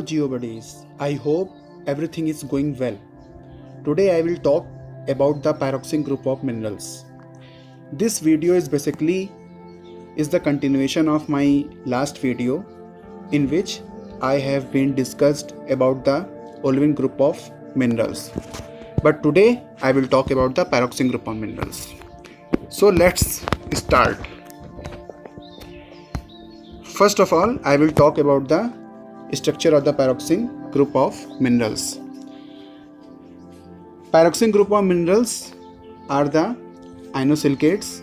Geo buddies, I hope everything is going well. Today I will talk about the pyroxene group of minerals. This video is basically the continuation of my last video in which I have been discussed about the olivine group of minerals. But today I will talk about the pyroxene group of minerals. So let's start. First of all, I will talk about the structure of the pyroxene group of minerals. Pyroxene group of minerals are the inosilicates,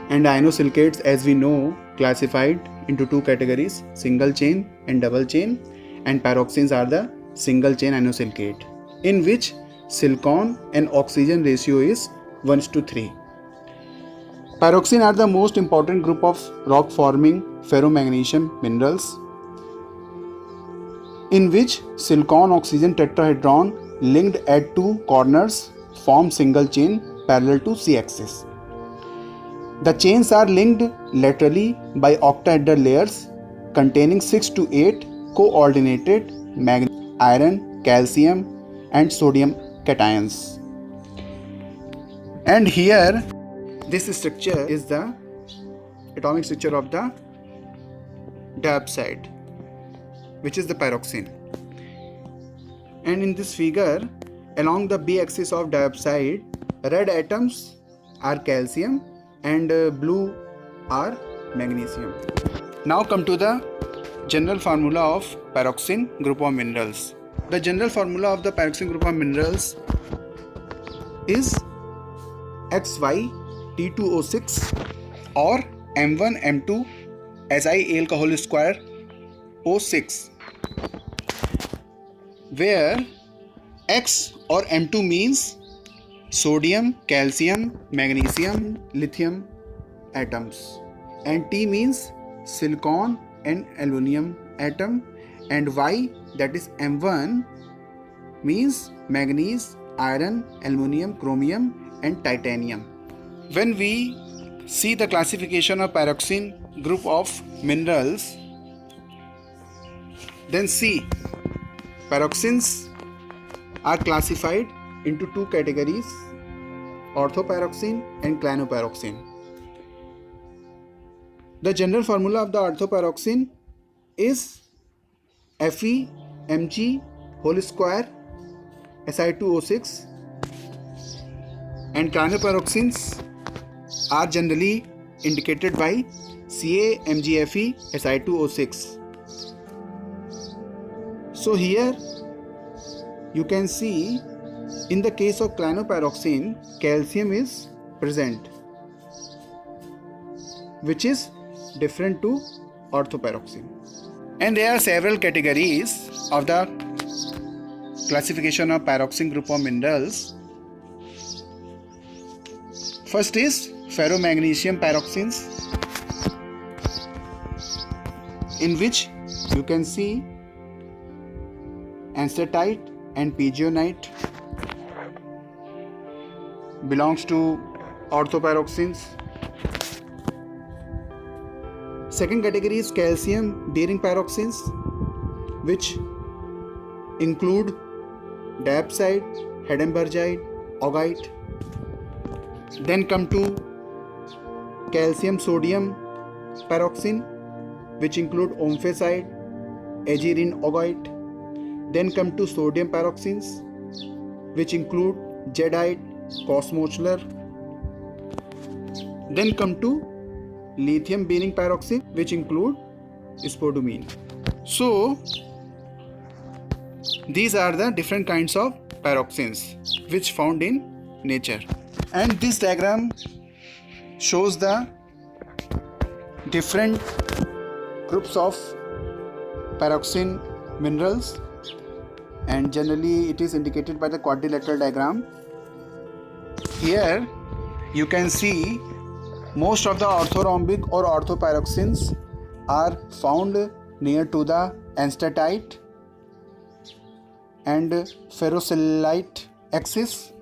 and inosilicates, as we know, classified into two categories, single chain and double chain, and pyroxenes are the single chain inosilicates, in which silicon and oxygen ratio is 1:3. Pyroxene are the most important group of rock forming ferromagnesium minerals, in which silicon oxygen tetrahedron linked at two corners form single chain parallel to C-axis. The chains are linked laterally by octahedral layers containing 6 to 8 coordinated magnesium, iron, calcium and sodium cations. And here this structure is the atomic structure of the diopside, which is the pyroxene. And in this figure, along the B-axis of diopside, red atoms are calcium and blue are magnesium. Now come to the general formula of pyroxene group of minerals. The general formula of the pyroxene group of minerals is XyT2O6 or M1M2 SiAl का whole square O6, where X or M2 means sodium, calcium, magnesium, lithium atoms, and T means silicon and aluminum atom, and Y, that is M1, means manganese, iron, aluminum, chromium and titanium. When we see the classification of pyroxene group of minerals, then see, pyroxenes are classified into two categories, orthopyroxene and clinopyroxene. The general formula of the orthopyroxene is FeMg whole square Si2O6, and clinopyroxenes are generally indicated by CaMgFe Si2O6. So here you can see, in the case of clinopyroxene, calcium is present, which is different to orthopyroxene. And there are several categories of the classification of pyroxene group of minerals. First is ferromagnesium pyroxenes, in which you can see anstatite and pigeonite belongs to orthopyroxenes. Second category is calcium bearing pyroxenes, which include diopside, hedenbergite, augite. Then come to calcium sodium pyroxene, which include omphacite, aegirine augite. Then come to sodium pyroxenes, which include jadeite, cosmochler. Then come to lithium bearing pyroxene, which include spodumene. So these are the different kinds of pyroxenes which found in nature. And this diagram shows the different groups of pyroxene minerals, and generally it is indicated by the quadrilateral diagram. Here you can see most of the orthorhombic or orthopyroxenes are found near to the anstatite and ferrocellite axis,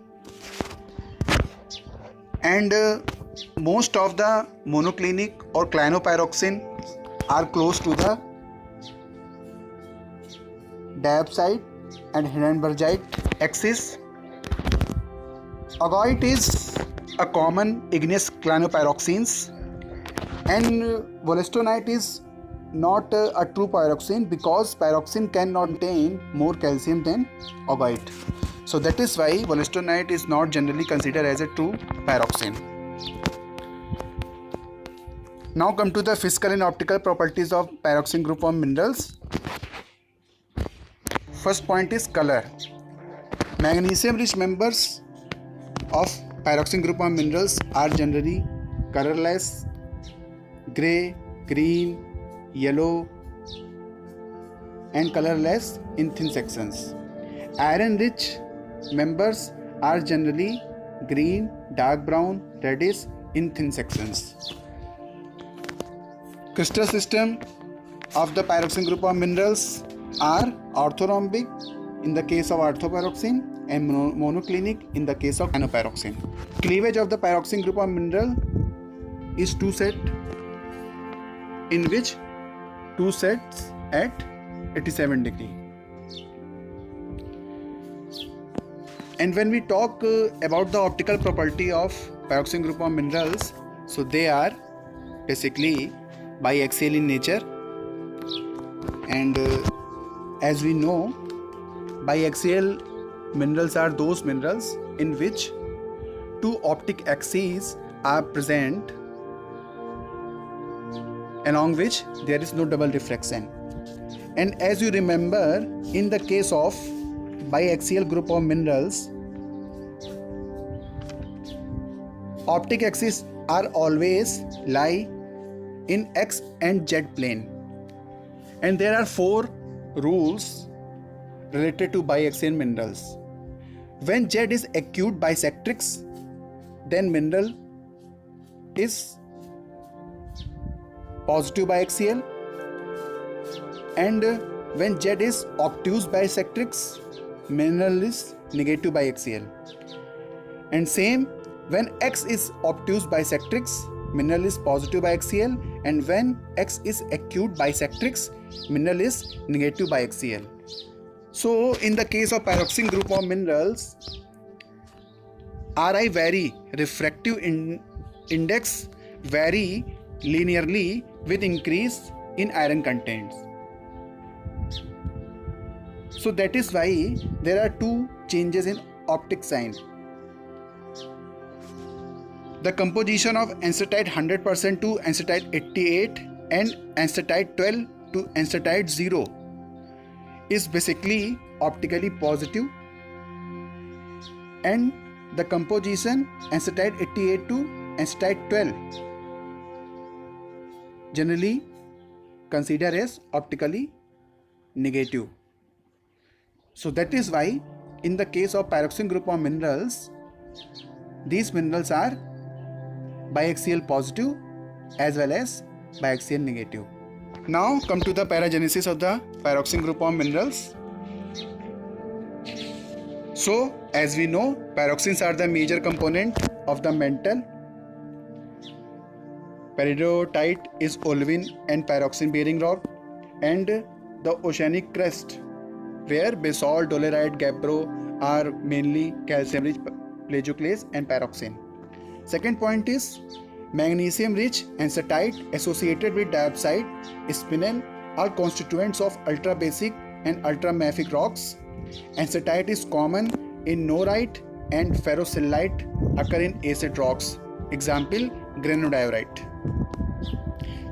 and most of the monoclinic or clinopyroxene are close to the diopside and Hindenburgite axis. Augite is a common igneous clinopyroxenes, and wollastonite is not a true pyroxene because pyroxene cannot contain more calcium than augite. So that is why wollastonite is not generally considered as a true pyroxene. Now come to the physical and optical properties of pyroxene group of minerals. First point is color. Magnesium rich members of pyroxene group of minerals are generally colorless, gray, green, yellow and colorless in thin sections. Iron rich members are generally green, dark brown, reddish in thin sections. Crystal system of the pyroxene group of minerals are orthorhombic in the case of orthopyroxene and monoclinic in the case of cyanopyroxene. Cleavage of the pyroxene group of mineral is two set, in which two sets at 87 degree. And when we talk about the optical property of pyroxene group of minerals, so they are basically biaxial in nature, and as we know, biaxial minerals are those minerals in which two optic axes are present along which there is no double refraction. And as you remember, in the case of biaxial group of minerals, optic axes are always lie in X and Z plane, and there are four rules related to biaxial minerals. When Z is acute bisectrix, then mineral is positive biaxial, and when Z is obtuse bisectrix, mineral is negative biaxial. And same, when X is obtuse bisectrix, mineral is positive biaxial, and when X is acute bisectrix, mineral is negative biaxial. So in the case of pyroxene group of minerals, Ri vary, refractive index vary linearly with increase in iron contents. So that is why there are two changes in optic sign. The composition of ansatite 100% to ansatite 88 and ansatite 12 to ansatite 0 is basically optically positive, and the composition ansatite 88 to ansatite 12 generally considered as optically negative. So that is why in the case of pyroxene group of minerals, these minerals are biaxial positive as well as biaxial negative. Now come to the paragenesis of the pyroxene group of minerals. So as we know, pyroxenes are the major component of the mantle. Peridotite is olivine and pyroxene bearing rock, and the oceanic crust where basalt, dolerite, gabbro are mainly calcium rich plagioclase and pyroxene. Second point is magnesium rich ansatite associated with diopside, spinel are constituents of ultra basic and ultra mafic rocks. Ansatite is common in norite and ferrocellite, occur in acid rocks. Example, granodiorite.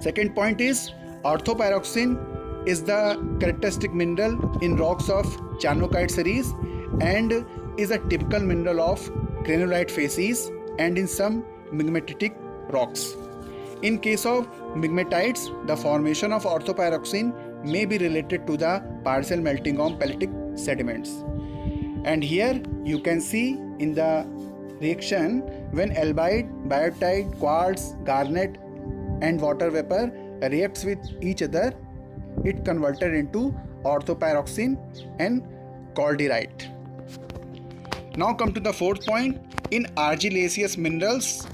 Second point is orthopyroxene is the characteristic mineral in rocks of charnockite series and is a typical mineral of granulite facies and in some migmatitic rocks. In case of migmatites, the formation of orthopyroxene may be related to the partial melting of pelitic sediments. And here you can see in the reaction, when albite, biotite, quartz, garnet and water vapor reacts with each other, it converted into orthopyroxene and calderite. Now come to the fourth point. In argillaceous minerals,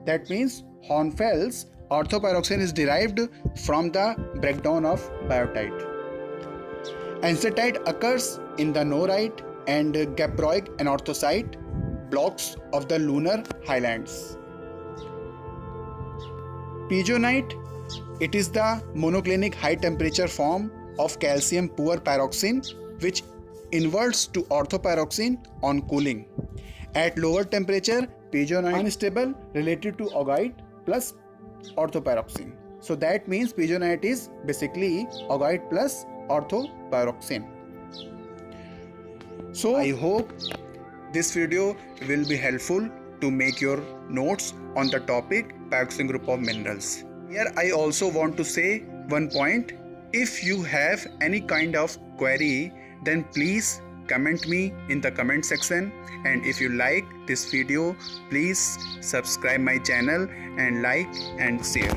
that means hornfels, orthopyroxene is derived from the breakdown of biotite. Ansitite occurs in the norite and gabbroic anorthosite blocks of the lunar highlands. Pigeonite, it is the monoclinic high temperature form of calcium poor pyroxene which inverts to orthopyroxene on cooling. At lower temperature, pigeonite unstable related to augite plus orthopyroxene. So that means pigeonite is basically augite plus orthopyroxene. So I hope this video will be helpful to make your notes on the topic pyroxene group of minerals. Here I also want to say one point. If you have any kind of query, then please comment me in the comment section, and if you like this video, please subscribe my channel and like and share.